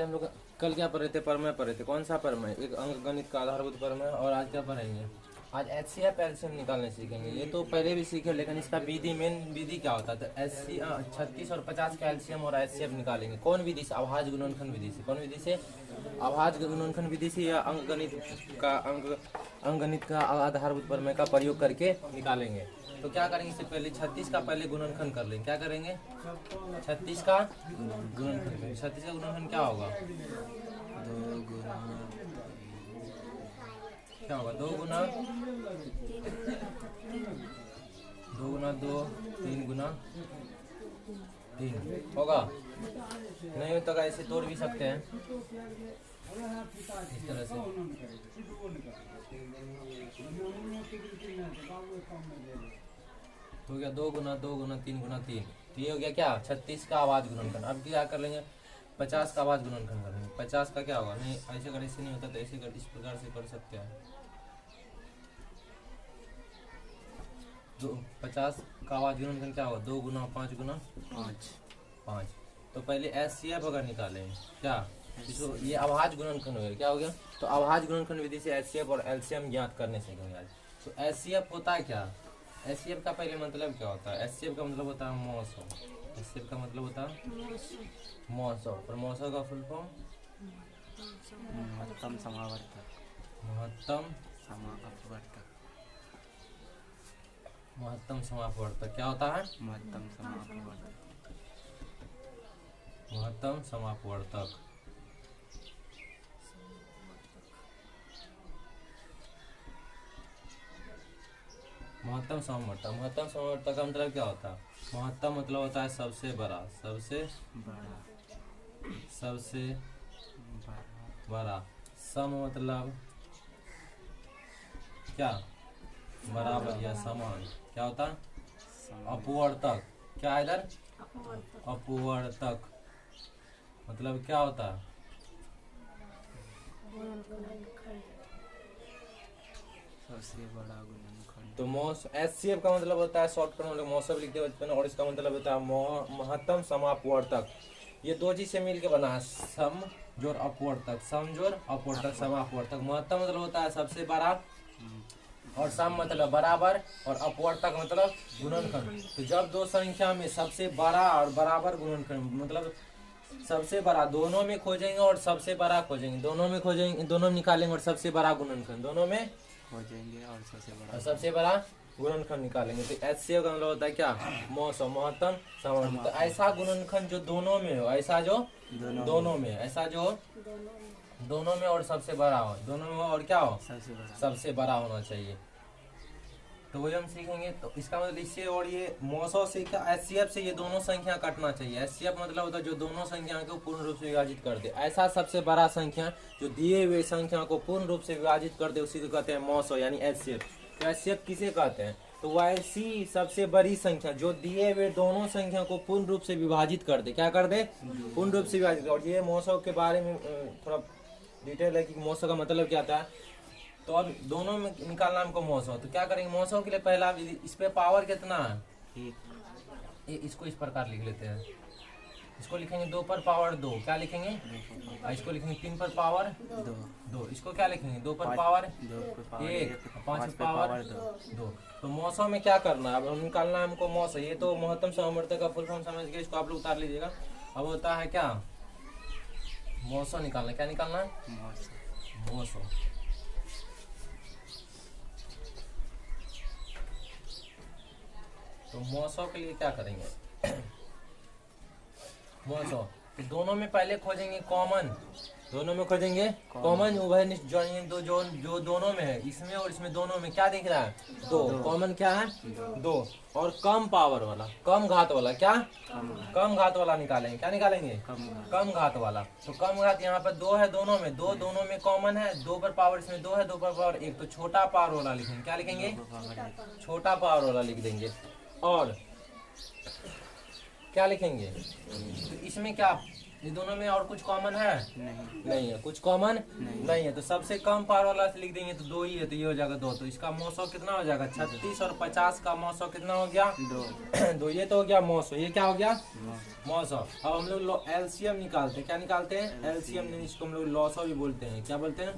आज हम लोग कल क्या पढ़ रहे थे, प्रमेय पढ़ रहे थे। कौन सा प्रमेय? एक अंक गणित का आधारभूत प्रमेय। और आज क्या पढ़ेंगे? आज एचसीएफ एलसीएम निकालने सीखेंगे। ये तो पहले भी सीखे, लेकिन इसका विधि, मेन विधि क्या होता है? तो 36 और 50 का एलसीएम और एचसीएफ निकालेंगे। कौन विधि से? अभाज्य गुणनखंड विधि से। कौन विधि से? अभाज्य गुणनखंड विधि से, या अंकगणित का आधारभूत प्रमेय का प्रयोग करके निकालेंगे। तो क्या करेंगे? इससे पहले 36 का पहले गुणनखंड कर लेंगे। क्या करेंगे? 36 का गुणनखंड। 36 का गुणनखंड क्या होगा? 2 गुना क्या होगा? 2 गुना 2, 3 गुना 3 होगा। नहीं हो तो ऐसे तोड़ भी सकते हैं इस तरह से। तो गया 2 गुना 3 गुना 3। तो ये हो गया क्या? 36 का अभाज्य गुणनखंड। अब क्या कर लेंगे? 50 का अभाज्य गुणनखंड कर लेंगे। 50 का क्या होगा? नहीं, ऐसे अगर ऐसे नहीं होता तो ऐसे कर, इस प्रकार से कर सकते हैं। 50 का अभाज्य गुणनखंड क्या होगा? 2 गुना 5 गुना 5। तो पहले एचसीएफ अगर निकालें, क्या इसको, ये अभाज्य गुणनखंड हो गया। क्या हो गया? तो अभाज्य गुणनखंड विधि से एचसीएफ और एलसीएम ज्ञात करने सीखेंगे आज। तो एचसीएफ होता है क्या? एचसीएफ का पहले मतलब क्या होता है? एचसीएफ का मतलब होता है मौसो। एचसीएफ का मतलब होता है मौसो। और मौसो का फुल फॉर्म महत्तम समावर्तक। महत्तम समापवर्तक। महत्तम समापवर्तक। क्या होता है? महत्तम समापवर्तक। महत्तम समापवर्तक। महत्तम समावर्तक। महत्तम समावर्तक का मतलब क्या होता है? महत्तम मतलब होता है सबसे बड़ा, सबसे बड़ा। सम मतलब क्या? बराबर या समान। क्या होता है? अपवर्तक। क्या है इधर? अपवर्तक मतलब क्या होता है? सबसे बड़ा गुणनखंड। तो एचसीएफ का मतलब होता है, शॉर्टकट में मौसम लिखते हैं बचपन, और इसका मतलब होता है महत्तम समापवर्तक। ये दो चीज से मिलकर बना है, सम जोड़ अपवर्तक। सम जोड़ अपवर्तक समापवर्तक। महत्तम मतलब होता है सबसे बड़ा, और सम मतलब बराबर, और अपवर्तक मतलब गुणनखंड। तो जब दो संख्या में सबसे बड़ा और बराबर गुणनखंड, मतलब सबसे बड़ा दोनों में खोजेंगे और सबसे बड़ा खोजेंगे, दोनों में खोजेंगे, दोनों में निकालेंगे और सबसे बड़ा गुणनखंड दोनों में खोजेंगे और सबसे बड़ा गुणनखंड निकालेंगे। तो एचसीएफ का मतलब होता है क्या? मौसम, महत्तम, समावर्तक। तो ऐसा गुणनखंड जो दोनों में हो, ऐसा जो दोनों में, ऐसा जो दोनों में और सबसे बड़ा हो, दोनों में और क्या हो? सबसे बड़ा होना चाहिए। तो वही हम सीखेंगे। तो इसका मतलब इससे, और ये मौसम से क्या, एचसीएफ से ये दोनों संख्या कटना चाहिए। एचसीएफ मतलब होता है जो दोनों संख्या को पूर्ण रूप से विभाजित कर दे। ऐसा सबसे बड़ा संख्या जो दिए हुए संख्या को पूर्ण रूप से विभाजित कर दे, उसी को कहते हैं मौसम यानी एचसीएफ। तो एचसीएफ किसे कहते हैं? तो वैसी सबसे बड़ी संख्या जो दिए हुए दोनों संख्या को पूर्ण रूप से विभाजित कर दे। क्या कर दे? पूर्ण रूप से विभाजित। और ये मौसम के बारे में थोड़ा डिटेल है कि मौसम का मतलब क्या आता है। तो अब दोनों में निकालना हमको मौसम। तो क्या करेंगे? मौसम के लिए पहला, इस पे पावर कितना है? इसको इस प्रकार लिख लेते हैं। इसको लिखेंगे 2 पर पावर 2। क्या लिखेंगे? इसको लिखेंगे 3 पर पावर 2। इसको क्या लिखेंगे? 2 पर पावर 1, 5 पर पावर 2। तो मौसम में क्या करना है? अब हम निकालना है हमको मौसम। ये तो महत्तम समावर्तक का फुल फॉर्म समझ गए, इसको आप लोग उतार लीजिएगा। अब होता है क्या? मौसम निकालना। क्या निकालना है? मौसम। तो मौसम के लिए क्या करेंगे? मौसम तो दोनों में पहले खोजेंगे कॉमन। दोनों में खोजेंगे कॉमन उभयनिष्ठ जो दोनों में है, इसमें और इसमें दोनों में क्या दिख रहा है? 2। कॉमन क्या है? 2। और कम पावर वाला, कम घात वाला, क्या? कम घात वाला निकालेंगे। क्या निकालेंगे? कम घात वाला। तो कम घात यहाँ पर 2 है दोनों में, 2 दोनों में कॉमन है। 2 पर पावर इसमें 2 है, 2 पर पावर 1। तो छोटा पावर वाला लिखेंगे। क्या लिखेंगे? छोटा पावर वाला लिख देंगे। और क्या लिखेंगे? तो इसमें क्या ये दोनों में और कुछ कॉमन है? नहीं। नहीं है, कुछ कॉमन नहीं। नहीं है। तो सबसे कम पावर वाला से लिख देंगे तो 2 ही है, तो ये हो जाएगा 2। तो इसका मौसौ कितना हो जाएगा? 36 और 50 का मौसौ कितना हो गया? 2। 2। ये तो हो गया मौसौ। ये क्या हो गया? मौसौ। मौसौ। अब हम लोग एलसीएम निकालते हैं। क्या निकालते हैं? एलसीएम। इसको हम लोग लॉसौ भी बोलते हैं। क्या बोलते हैं?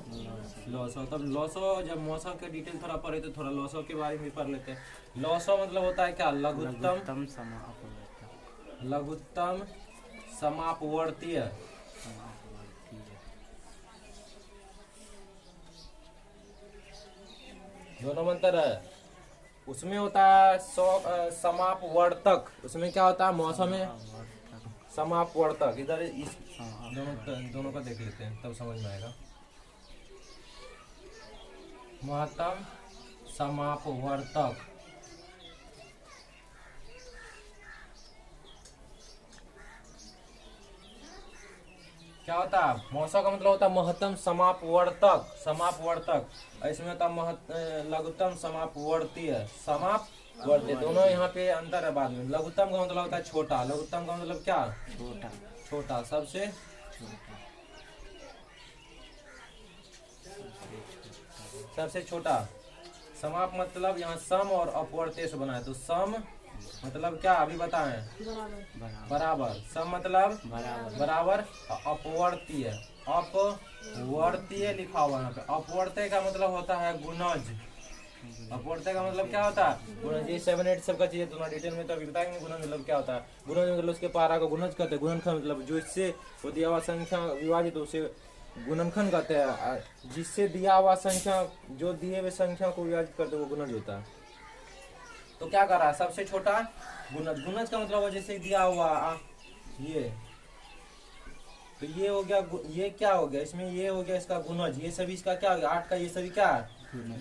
लॉसौ। तब लॉसौ, जब मौसौ के डिटेल थोड़ा पढ़े तो थोड़ा लॉसौ के बारे में पढ़ लेते हैं। लॉसौ मतलब होता है क्या? लघुत्तम समापवर्तक। लघुत्तम समापवर्तीय। दोनों में अंतर है। उसमें होता है समापवर्तक। उसमें क्या होता है? मौसम में समापवर्तक। इधर इस दोनों का देख लेते हैं तब समझ में आएगा। महत्तम समापवर्तक क्या होता है? मौसम का मतलब होता है महत्तम समापवर्तक। समापवर्तक। इसमें होता है लघुत्तम समापवर्तीय। समापवर्तीय दोनों यहाँ पे अंतर है बाद में। लघुत्तम का मतलब होता है छोटा। लघुत्तम का मतलब क्या? छोटा। छोटा, सबसे छोटा। सबसे छोटा। समाप मतलब यहाँ सम और अपवर्तीय से बना है। तो सम मतलब क्या अभी बताएं? बराबर। सम मतलब बराबर। अपवर्तीय। अपवर्तीय लिखा हुआ यहाँ पे। अपवर्तीय का मतलब होता है गुणज। अपवर्तीय का मतलब क्या होता है? गुणज। ये 7, 8 सबका चीज है, डिटेल में तो अभी बताएंगे। गुणज मतलब क्या होता है? गुणज मतलब उसके पारा का गुणज कहते हैं। गुणनखंड मतलब जो इससे वो दिया हुआ संख्या विभाजित उसे गुणनखंड कहते हैं। जिससे दिया हुआ संख्या, जो दिए हुए संख्या को विभाजित करते वो गुणज होता है। तो क्या कर रहा है? सबसे छोटा गुणज। गुणज का मतलब जैसे दिया हुआ ये, तो ये हो गया। ये क्या हो गया? इसमें ये हो गया इसका गुणज। ये सभी इसका क्या हो गया? 8 का ये सभी क्या है?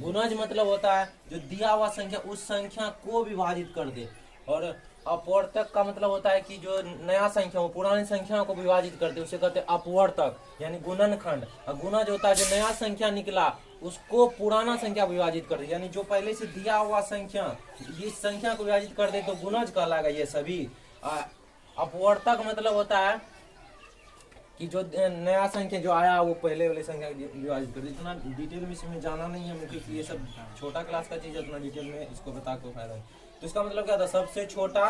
गुणज मतलब होता है जो दिया हुआ संख्या उस संख्या को विभाजित कर दे। और अपवर्तक का मतलब होता है कि जो नया संख्या वो पुरानी संख्या को विभाजित करते उसे कहते हैं अपवर्तक, यानी गुणनखंड। और गुणज होता है जो नया संख्या निकला उसको पुराना संख्या विभाजित कर दे, यानी जो पहले से दिया हुआ संख्या इस संख्या को विभाजित कर दे तो गुणज कहलाएगा ये सभी। अपवर्तक मतलब होता है कि जो नया संख्या जो आया वो पहले वाले संख्या विभाजित कर दे। इतना डिटेल में इसमें जाना नहीं है क्योंकि ये सब छोटा क्लास का चीज है, उतना डिटेल में इसको बता को फायदा है। तो इसका मतलब क्या था? सबसे छोटा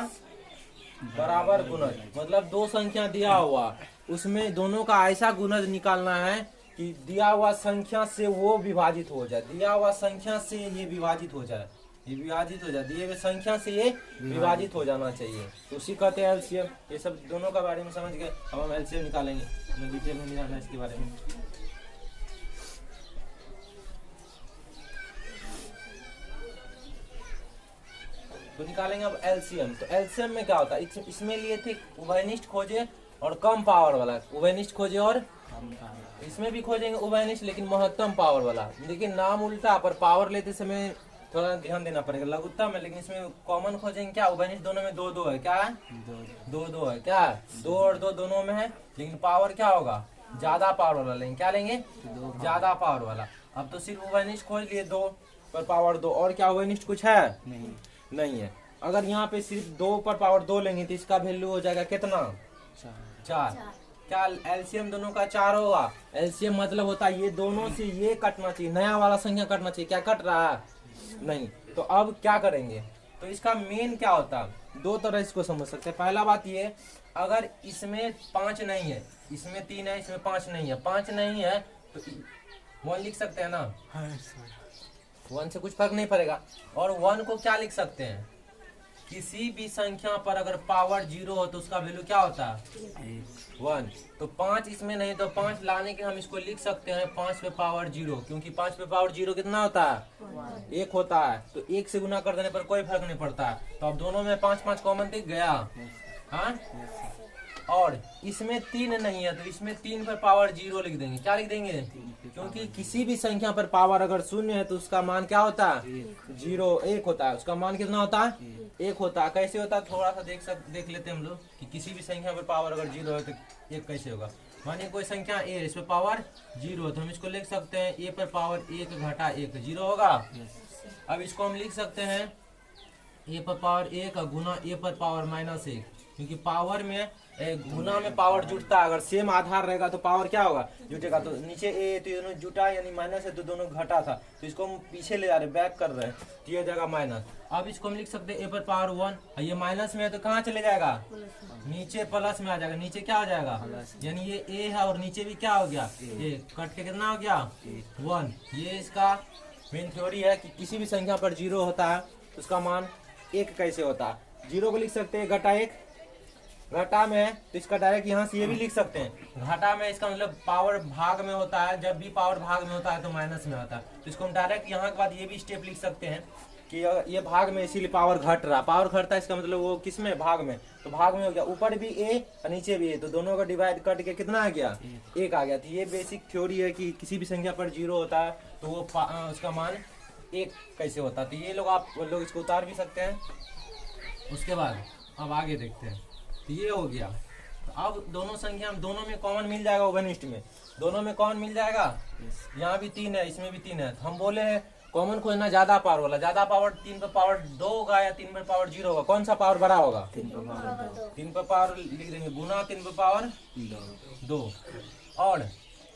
बराबर गुणज। मतलब दो संख्या दिया हुआ, उसमें दोनों का ऐसा गुणज निकालना है कि दिया हुआ संख्या से वो विभाजित हो जाए। दिया हुआ संख्या से ये विभाजित हो जाए, ये विभाजित हो जाए। दिए हुए संख्या से ये विभाजित हो जाना चाहिए, तो उसी कहते हैं एलसीएम। ये सब दोनों का बारे में समझ गए। अब हम एलसीएम निकालेंगे, मैं डिटेल में नहीं जानना इसके बारे में। तो निकालेंगे अब एलसीएम। तो एलसीएम में क्या होता है? इसमें लिए थे उभयनिष्ठ खोजे और कम पावर वाला। उभयनिष्ठ खोजे और इसमें भी खोजेंगे उभयनिष्ठ, लेकिन महत्तम पावर वाला। लेकिन नाम उल्टा, पर पावर लेते समय थोड़ा ध्यान देना पड़ेगा। लघुत्तम है लेकिन इसमें कॉमन खोजेंगे क्या? उभयनिष्ठ दोनों में 2-2 है। क्या है? 2-2 है। क्या है? 2 और 2 दोनों में है, लेकिन पावर क्या होगा? ज्यादा पावर वाला लेंगे। क्या लेंगे? ज्यादा पावर वाला। अब तो सिर्फ उभयनिष्ठ खोज लिए 2 पर पावर 2, और क्या उभयनिष्ठ कुछ है? नहीं है। अगर यहाँ पे सिर्फ 2 पर पावर 2 लेंगे तो इसका वैल्यू हो जाएगा कितना? 4। क्या एलसीएम दोनों का 4 होगा? एलसीएम मतलब होता है ये दोनों से ये कटना चाहिए, नया वाला संख्या कटना चाहिए। क्या कट रहा है? नहीं। तो अब क्या करेंगे? तो इसका मेन क्या होता है? 2 तरह इसको समझ सकते हैं। पहला बात ये, अगर इसमें 5 नहीं है, इसमें 3 है, इसमें 5 नहीं है, 5 नहीं है तो 1 लिख सकते हैं ना? 1 से कुछ फर्क नहीं पड़ेगा। और 1 को क्या लिख सकते हैं? किसी भी संख्या पर अगर पावर 0 हो तो उसका वैल्यू क्या होता है? 1। तो 5 इसमें नहीं, तो 5 लाने के हम इसको लिख सकते हैं 5 पे पावर 0, क्योंकि 5 पे पावर 0 कितना होता है? 1 होता है। तो 1 से गुना कर देने पर कोई फर्क नहीं पड़ता है। तो अब दोनों में 5-5 कॉमन दिख गया। हाँ, और इसमें 3 नहीं है तो इसमें 3 पर पावर 0 लिख देंगे। क्या लिख देंगे? क्योंकि किसी भी संख्या पर पावर अगर 0 है तो उसका मान क्या होता है? 0, 1 होता है। उसका मान कितना होता है? 1 होता है। कैसे होता है? थोड़ा सा देख लेते हैं हम लोग कि किसी भी संख्या पर पावर अगर 0 है तो 1 कैसे होगा। मानिए कोई संख्या a है, इस पर पावर 0 है तो हम इसको लिख सकते हैं a पर पावर 1 घटा 1 0 होगा। अब इसको हम लिख सकते हैं a पर पावर 1 गुना a पर पावर -1। क्योंकि पावर में गुना में पावर जुटता है। अगर सेम आधार रहेगा तो पावर क्या होगा, जुटेगा। तो नीचे ए तो ये दोनों जुटा यानी माइनस है, तो दोनों घटा था, तो इसको हम पीछे ले जा रहे हैं, बैक कर रहे हैं, तो ये जाएगा माइनस। अब इसको हम लिख सकते हैं ए पर पावर 1, ये माइनस में है तो कहाँ चले जाएगा, नीचे प्लस में आ जाएगा। नीचे क्या हो जाएगा, यानी ये ए है और नीचे भी क्या हो गया, ए कट के कितना हो गया 1। ये इसका मेन थ्योरी है कि किसी भी संख्या पर 0 होता है तो उसका मान 1 कैसे होता है। 0 को लिख सकते हैं घटा 1, घटा में है तो इसका डायरेक्ट यहाँ से ये भी लिख सकते हैं। घटा में इसका मतलब पावर भाग में होता है, जब भी पावर भाग में होता है तो माइनस में होता है, तो इसको हम डायरेक्ट यहाँ के बाद ये भी स्टेप लिख सकते हैं कि ये भाग में, इसीलिए पावर घट रहा, पावर घटता है इसका मतलब वो किस में, भाग में, तो भाग में हो गया। ऊपर भी ए और नीचे भी ए, तो दोनों का डिवाइड कट के कितना आ गया, 1 आ गया। तो ये बेसिक थ्योरी है कि किसी भी संख्या पर 0 होता है तो वो उसका मान 1 कैसे होता है। तो ये लोग आप लोग इसको उतार भी सकते हैं। उसके बाद अब आगे देखते हैं, तो ये हो गया। तो अब दोनों संख्या दोनों में कॉमन मिल जाएगा, ओवनिस्ट में दोनों में कॉमन मिल जाएगा। यहाँ भी 3 है, इसमें भी 3 है, तो हम बोले हैं कॉमन खोजना ज्यादा पावर वाला। ज्यादा पावर 3 पर पावर 2 होगा या 3 पर पावर 0 होगा, कौन सा पावर बड़ा होगा, 3 पर पावर लिख देंगे, गुना 3 पर पावर 2। और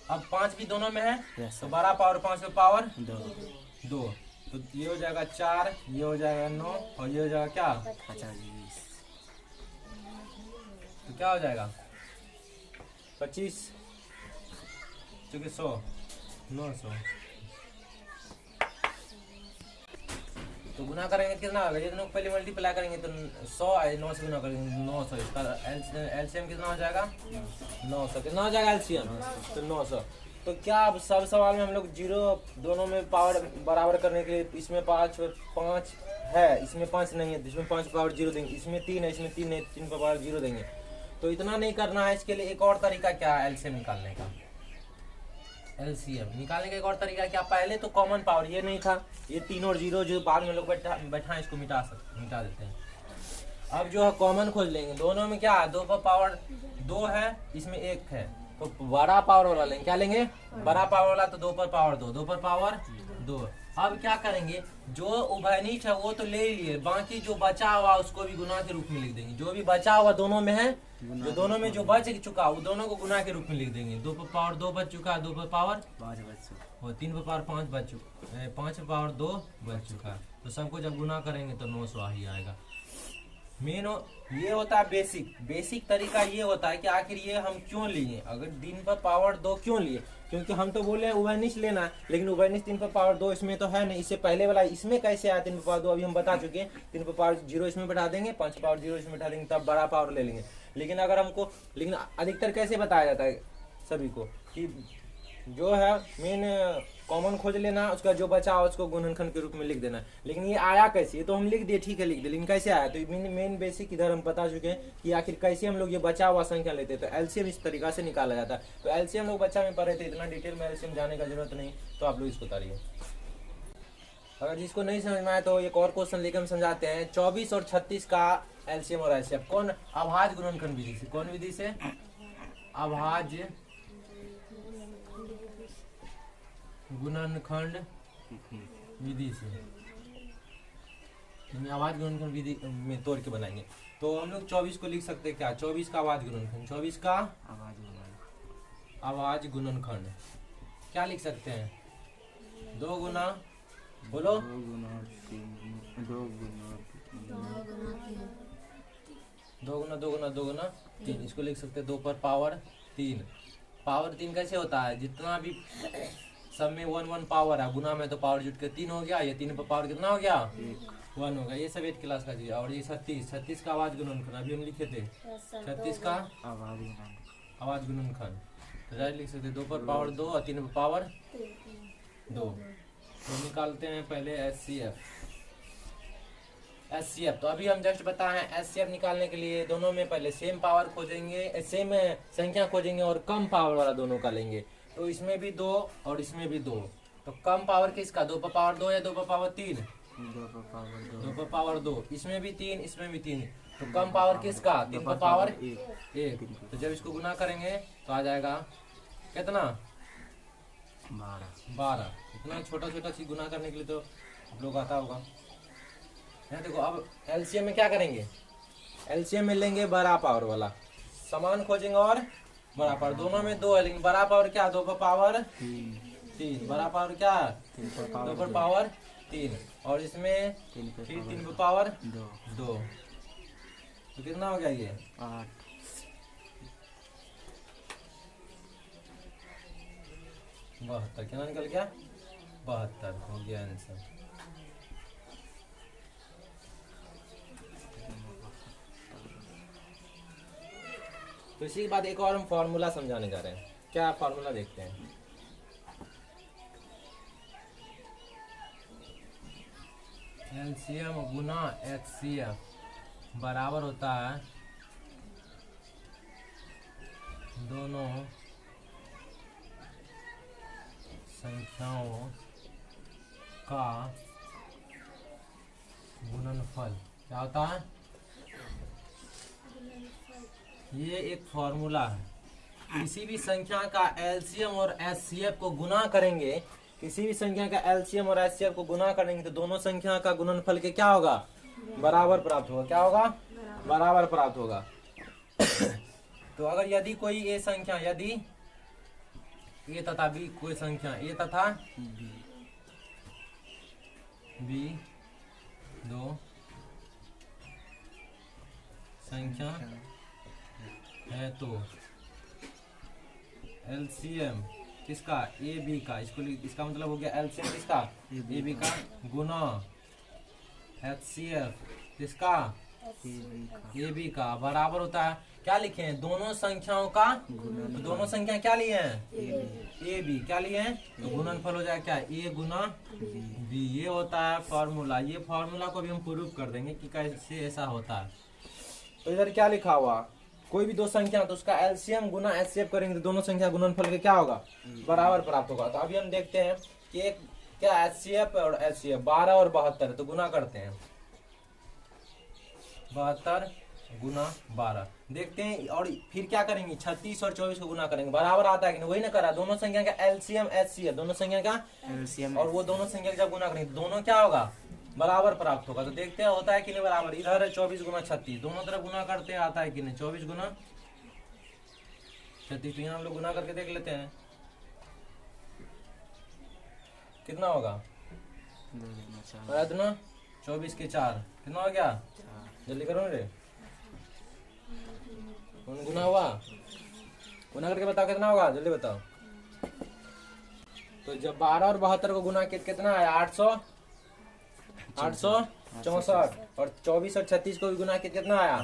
अब 5 भी दोनों में है, तो बड़ा पावर 5 पर पावर 2, तो ये हो जाएगा 4, ये हो जाएगा 9 और ये हो जाएगा क्या 50। तो क्या हो जाएगा 25 चूंकि 100 900। तो गुना करेंगे कितना होगा, ये दोनों पहले मल्टीप्लाई करेंगे तो 100 है, 9 से गुना करेंगे 900, इसका एलसीएम कितना हो जाएगा 900। कितना हो जाएगा एलसीएम, तो 900। तो क्या अब सब सवाल में हम लोग 0 दोनों में पावर बराबर करने के लिए, इसमें 5 है, इसमें 5 नहीं है, इसमें 5 पावर 0 देंगे, इसमें 3 है, इसमें 3 है, 3 पर पावर 0 देंगे। तो इतना नहीं करना है, इसके लिए एक और तरीका क्या है एलसीएम निकालने का। एलसीएम निकालने का एक और तरीका क्या, पहले तो कॉमन पावर ये नहीं था, ये 3 और 0 जो बाद में लोग बैठा इसको मिटा देते हैं। अब जो है कॉमन खोज लेंगे, दोनों में क्या है 2 पर पावर 2 है, इसमें 1 है, तो बड़ा पावर वाला लेंगे। क्या लेंगे, बड़ा पावर वाला, तो 2 पर पावर 2, 2 पर पावर 2। अब क्या करेंगे, जो उभयनिष्ठ है वो तो ले लिए, बाकी जो बचा हुआ उसको भी गुना के रूप में लिख देंगे। जो भी बचा हुआ दोनों में है, जो दोनों में जो बच चुका वो दोनों को गुना के रूप में लिख देंगे। 2 पर पावर 2 बच चुका, 2 पर पावर 5 बच चुका, और 3 पर पावर 5 बच चुका, 5 पर पावर 2 बच चुका है। तो सबको जब गुना करेंगे तो 900 ही आएगा। मेन ये होता है बेसिक तरीका ये होता है कि आखिर ये हम क्यों लिए, अगर 3 पर पावर 2 क्यों लिए, क्योंकि हम तो बोले उभयनिष्ठ लेना है, लेकिन उभयनिष्ठ 3 पर पावर 2 इसमें तो है नहीं। इससे पहले वाला इसमें कैसे आया 3 पर पावर 2 अभी हम बता चुके हैं। 3 पर पावर 0 इसमें बैठा देंगे, 5 पावर 0 इसमें बैठा देंगे, तब बड़ा पावर ले लेंगे। लेकिन अगर हमको, लेकिन अधिकतर कैसे बताया जाता है सभी को कि जो है मेन कॉमन खोज लेना, उसका जो बचा हो उसको गुणनखंड के रूप में लिख देना। लेकिन ये आया कैसे, ये तो हम लिख दिए, ठीक है लिख दिए, लेकिन कैसे आया, तो मेन बेसिक इधर हम बता चुके हैं कि आखिर कैसे हम लोग ये बचा हुआ संख्या लेते हैं। तो एलसीएम इस तरीका से निकाला जाता है। तो एलसीएम लोग बच्चा में पढ़े थे, इतना डिटेल में एलसीएम जाने का जरूरत नहीं, तो आप लोग इसको उतारिए। अगर जिसको नहीं समझ में आए तो एक और क्वेश्चन लेकर हम समझाते हैं। 24 और 36 का एलसीएम और एलसीएम कौन, अभाज्य गुणनखंड विधि से, कौन विधि से, अभाज्य गुणनखंड विधि से, अभाज्य गुणनखंड विधि में तोड़ के बनाएंगे। तो हम लोग 24 को लिख सकते हैं क्या, 24 का अभाज्य गुणनखंड, 24 का अभाज्य गुणनखंड क्या लिख सकते हैं, 2 गुना, बोलो 2 गुना 3, इसको लिख सकते हैं 2 पर पावर 3। पावर 3 कैसे होता है, जितना भी सब में 1 1 पावर है, गुना में तो पावर जुट के 3 हो गया, ये 3 पर पावर कितना हो गया 1 हो गया। ये सब 8 क्लास का चीज। और ये 36 का अभाज्य गुणनखंड अभी हम लिखे थे, 36 का अभाज्य गुणनखंड, तो डायरेक्ट लिख सकते 2 पर पावर 2 और 3 पर पावर 2। तो निकालते हैं पहले एचसीएफ। तो अभी हम जस्ट बताए हैं एचसीएफ निकालने के लिए दोनों में पहले सेम पावर खोजेंगे, सेम संख्या खोजेंगे और कम पावर वाला दोनों का लेंगे। तो इसमें भी 2 और इसमें भी 2, तो कम पावर किसका, 2 पर पावर 2 या 2 पर पावर 3, 2 पर पावर 2, इसमें भी 3 इसमें भी 3, तो कम पावर किसका, 3 पर पावर 1। तो जब इसको गुना करेंगे तो आ जाएगा कितना 12। इतना छोटा चीज गुना करने के लिए तो आप लोग आता होगा। यहाँ देखो अब एलसीएम में क्या करेंगे, एलसीएम में लेंगे बड़ा पावर वाला, समान खोजेंगे और बड़ा पावर, दोनों में 2 है लेकिन बड़ा पावर क्या 2 पर पावर 3, बड़ा पावर क्या 2 पर पावर 3, और इसमें 3 पर पावर 2, तो कितना हो गया ये 8। 72, कितना निकल गया 72 हो गया आंसर। तो इसी के बाद एक और हम फॉर्मूला समझाने जा रहे हैं। क्या फॉर्मूला देखते हैं। एलसीएम गुना एचसीएफ बराबर होता है दोनों संख्याओं का गुणनफल। क्या होता है ये एक फॉर्मूला है। किसी भी संख्या का एलसीएम और एचसीएफ को गुना करेंगे, किसी भी संख्या का एलसीएम और एचसीएफ को गुना करेंगे तो दोनों संख्या का गुणनफल के क्या होगा बराबर प्राप्त होगा। क्या होगा बराबर प्राप्त होगा। तो अगर यदि कोई ए संख्या, यदि ए तथा बी कोई संख्या ए तथा बी दो संख्या है तो एलसीएम किसका ए बी का, इसका मतलब हो गया एलसीएम किसका ए बी का गुना एचसीएफ किसका ए बी का बराबर होता है क्या लिखे हैं दोनों संख्याओं का, तो दोनों संख्या क्या लिए हैं ए बी, क्या लिए हैं तो गुणनफल हो जाएगा क्या ए गुना बी। ये होता है फॉर्मूला। ये फॉर्मूला को भी हम प्रूव कर देंगे कि कैसे ऐसा होता है। तो इधर क्या लिखा हुआ कोई भी दो संख्या तो उसका एलसीएम गुना एचसीएफ करेंगे तो दोनों संख्या गुणनफल के क्या होगा बराबर प्राप्त होगा। तो अभी हम देखते हैं कि एक क्या एचसीएफ और एचसीएफ 12 और 72 तो गुना करते हैं 72 गुना 12 देखते हैं, और फिर क्या करेंगे 36 और 24 को गुना करेंगे बराबर आता है कि नहीं, वही ना करा दोनों संख्या का एलसीएम एचसीएफ, दोनों संख्या का एलसीएम और वो दोनों संख्या जब गुना करेंगे दोनों क्या होगा बराबर प्राप्त होगा। तो देखते हैं होता है कि नहीं बराबर। इधर है 24 गुना 36, दोनों तरफ गुना करते हैं आता है कि नहीं 24 गुना 36। तो यहाँ हम लोग गुना करके देख लेते हैं कितना होगा 24 के 4 कितना हो गया जल्दी करो रे गुना हुआ, गुना करके बताओ कितना होगा जल्दी बताओ। तो जब 12 और 72 को गुना कितना है 864 और 24 और 36 को भी गुना कितना आया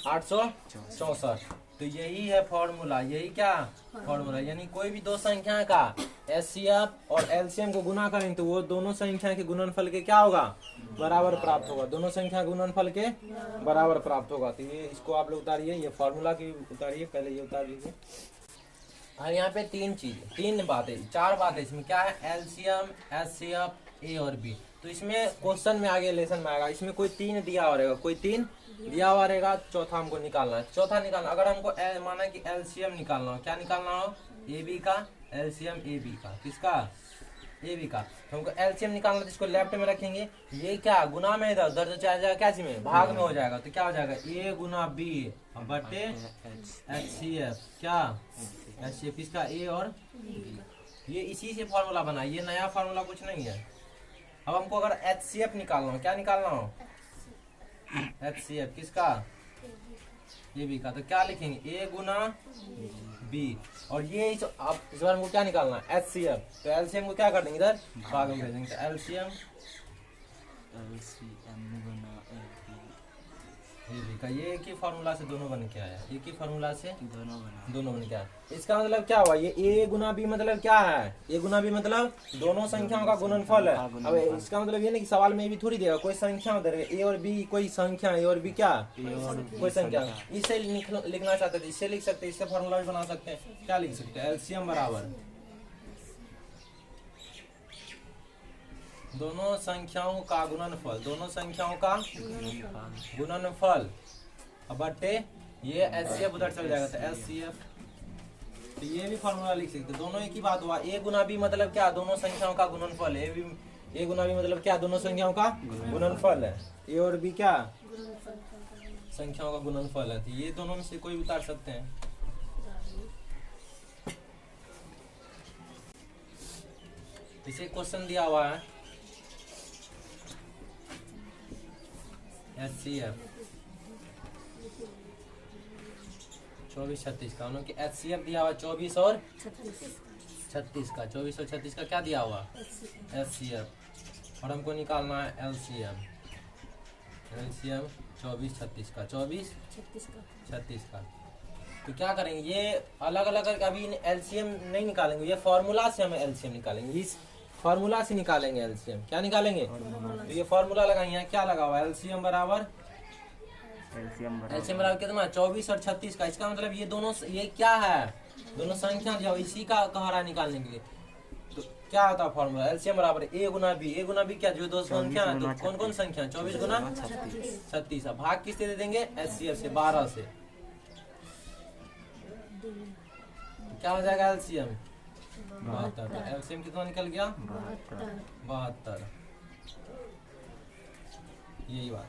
864। तो यही है फॉर्मूला, यही क्या फॉर्मूला, यानी कोई भी दो संख्या का एचसीएफ और एलसीएम को गुना करेंगे तो वो दोनों संख्या के गुणनफल के क्या होगा बराबर प्राप्त होगा, दोनों संख्या गुणनफल के बराबर प्राप्त होगा। तो ये इसको आप लोग उतारिए, ये फॉर्मूला की उतारिए, पहले ये उतार लीजिए। और यहाँ पे तीन बातें 4 बातें इसमें क्या है एलसीएम एचसीएफ ए और बी। तो इसमें क्वेश्चन में आगे लेसन में आएगा इसमें कोई 3 दिया हुआ रहेगा, कोई 3 दिया हुआ रहेगा, चौथा हमको निकालना है। चौथा निकालना अगर हमको माना कि एलसीएम निकालना हो, क्या निकालना हो ए बी का एलसीएम ए बी का, किसका ए बी का। तो हमको एलसीएम निकालना है, इसको लेफ्ट में रखेंगे, ये क्या गुना में इधर उधर जाएगा क्या चीज में भाग में हो जाएगा। तो क्या हो जाएगा ए गुना बी बटे एचसीएफ क्या एचसीएफ किसका ए और ये इसी से फॉर्मूला बना, ये नया फॉर्मूला कुछ नहीं है। अब हमको अगर एचसीएफ निकालना हो, क्या निकालना हो एचसीएफ किसका ए बी का, तो क्या लिखेंगे ए गुना बी और ये अब इस बार हमको क्या निकालना है एचसीएफ। तो एलसीएम को क्या कर देंगे इधर भाग में भेजेंगे, तो एलसीएम ए बी का ये एक ही फॉर्मूला से दोनों बन के आया, एक ही फॉर्मूला से दोनों बन के आया। इसका मतलब क्या हुआ ये ए गुना बी मतलब क्या है ए गुना बी मतलब दोनों संख्याओं का गुणनफल है। अब इसका मतलब ये नहीं कि सवाल में भी थोड़ी देगा, कोई संख्या उधर ए और बी, कोई संख्या ए और बी क्या कोई संख्या, इससे लिखना चाहते थे इससे लिख सकते, इससे फॉर्मूला भी बना सकते हैं। क्या लिख सकते हैं एलसीएम बराबर दोनों संख्याओं का गुणनफल, दोनों संख्याओं का गुणनफल बटे ये एचसीएफ उधर चल जाएगा तो एचसीएफ। तो ये भी फॉर्मूला लिख सकते, दोनों एक ही बात हुआ। ए गुना बी मतलब क्या दोनों संख्याओं का गुणनफल है, ए गुना बी मतलब क्या दोनों संख्याओं का गुणनफल है। ए और बी क्या संख्याओं का गुणनफल है, तो ये दोनों में से कोई उतार सकते हैं। इसे क्वेश्चन दिया हुआ है HCF 24-36 का, उन्होंने HCF दिया हुआ 24 और 36 का, 24 और 36 का क्या दिया हुआ HCF, और हमको निकालना है LCM 24-36 का, 24-36 का। तो क्या करेंगे, ये अलग अलग करके अभी LCM नहीं निकालेंगे, ये फॉर्मूला से हम LCM निकालेंगे, इस फॉर्मूला से निकालेंगे LCM। क्या निकालेंगे, तो ये फॉर्मूला लगाएंगे, क्या लगा हुआ LCM बराबर कितना 24 और 36 का। इसका मतलब ये दोनों, ये क्या है, दोनों संख्या जो इसी का कहारा निकालने के लिए, तो क्या होता है फॉर्मूला LCM बराबर A Guna B। A Guna B क्या, जो दो संख्या है, तो कौन कौन संख्या 24 गुना 36, भाग किससे दे देंगे HCF से 12 से, क्या हो जाएगा LCM 72। तो LCM कितना निकल गया 72। यही बात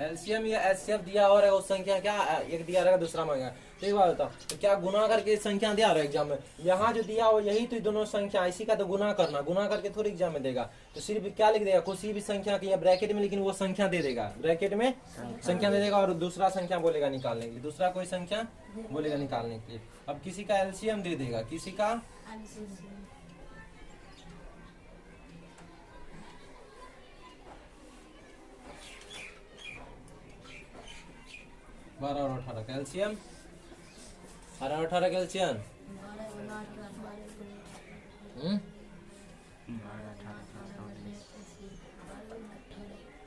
LCM या HCF दिया और है, उस संख्या क्या एक दिया रहेगा दूसरा मांगा, तो एक बात बताओ, तो क्या गुना करके संख्या दिया रहा एग्जाम में, यहाँ जो दिया हो यही तो दोनों संख्या, इसी का तो गुना करना, गुना करके थोड़ी एग्जाम में देगा, तो सिर्फ क्या लिख देगा किसी भी संख्या की या ब्रैकेट में, लेकिन वो संख्या दे देगा, ब्रैकेट में संख्या दे देगा और दूसरा संख्या बोलेगा निकालने के लिए, दूसरा कोई संख्या बोलेगा निकालने के लिए। अब किसी का LCM दे देगा, किसी का 12 और 18 का LCM, 12 और 18 का LCM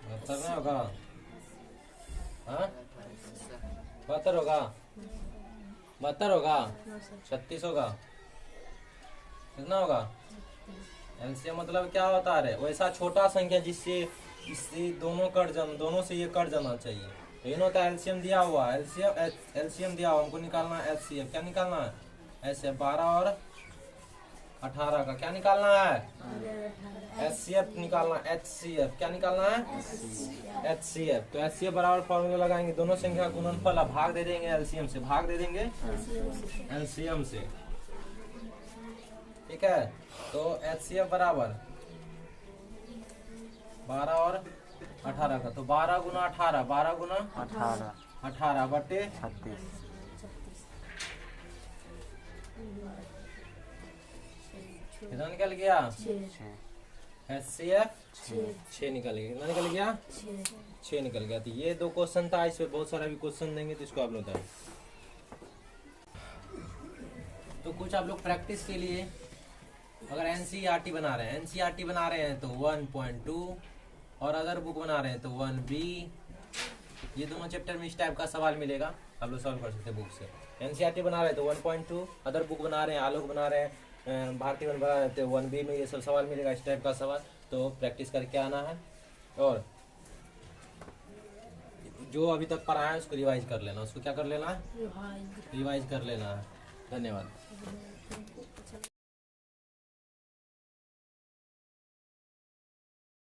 72 ना होगा, हाँ 72 होगा, 72 होगा, 36 होगा, कितना होगा LCM मतलब क्या होता है, वैसा छोटा संख्या जिससे इससे दोनों कट जाना, दोनों से ये कट जाना चाहिए, तो इन होता है LCM दिया हुआ, LCM दिया हुआ, हमको निकालना है HCF। क्या निकालना है HCF 12 और 18 का, क्या निकालना है HCF निकालना है, HCF क्या निकालना है HCF। तो HCF बराबर फॉर्मूला लगाएंगे, दोनों संख्या का गुणनफल, भाग दे देंगे LCM से, भाग दे देंगे LCM से, ठीक है। तो HCF बराबर 12 और 18 का, तो 12 गुना 18, 12 गुना 18 बटे 36। कितना निकल गया HCF 6 निकल गया, कितना निकल गया 6 निकल गया। तो ये दो क्वेश्चन था, इसमें बहुत सारा भी क्वेश्चन देंगे, तो इसको आप लोग बताएं। तो कुछ आप लोग प्रैक्टिस के लिए, अगर NCERT बना रहे हैं, NCERT बना रहे हैं तो 1.2, और अदर बुक बना रहे हैं तो 1B, ये दोनों चैप्टर में इस टाइप का सवाल मिलेगा, आप लोग सॉल्व कर सकते हैं बुक से। NCERT बना रहे हैं तो 1.2, अदर बुक बना रहे हैं, आलोक बना रहे हैं, भारतीय बना रहे हैं तो 1B में ये सब सवाल मिलेगा, इस टाइप का सवाल, तो प्रैक्टिस करके आना है, और जो अभी तक पढ़ा है उसको रिवाइज कर लेना, उसको क्या कर लेना है, रिवाइज कर लेना है। धन्यवाद।